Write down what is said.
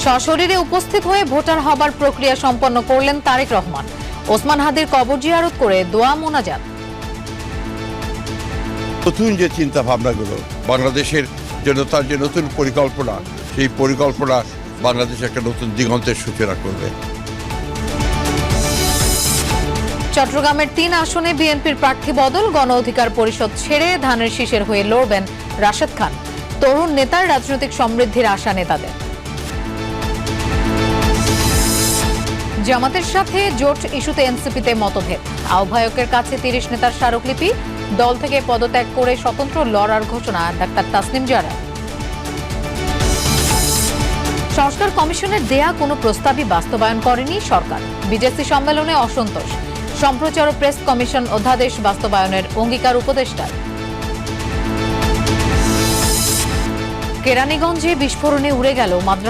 সশরীরে উপস্থিত হয়ে ভোটার হবার প্রক্রিয়া সম্পন্ন করলেন তারেক রহমান। ওসমান হাদির কবর জিয়ারত করে দোয়া মোনাজাত। নতুন যে চিন্তা ভাবনাগুলো বাংলাদেশের জন্য, তার যে নতুন পরিকল্পনা, সেই পরিকল্পনা বাংলাদেশ একটা নতুন দিগন্তের সূচনা করবে। চট্টগ্রামের ৩ আসনে বিএনপির প্রার্থী বদল, গণ অধিকার পরিষদ ছেড়ে ধানের শীষের হয়ে লড়বেন রাশেদ খান। তরুণ নেতার রাজনৈতিক সমৃদ্ধির আশা নেতাদের। জামাতের সাথে জোট ইস্যুতে এনসিপিতে মতভেদ। আহ্বায়কের কাছে ৩০ নেতার স্মারকলিপি। দল থেকে পদত্যাগ করে স্বতন্ত্র লড়ার ঘোষণা ডাক্তার তাসনিম জারা। সংস্কার কমিশনের দেয়া কোনো প্রস্তাবই বাস্তবায়ন করেনি সরকার। বিজেসি সম্মেলনে অসন্তোষ। সম্প্রচার ও প্রেস কমিশন অধ্যাদেশ বাস্তবায়নের অঙ্গীকার উপদেষ্টার। কেরানীগঞ্জে বিস্ফোরণে উড়ে গেল মাদ্রাসা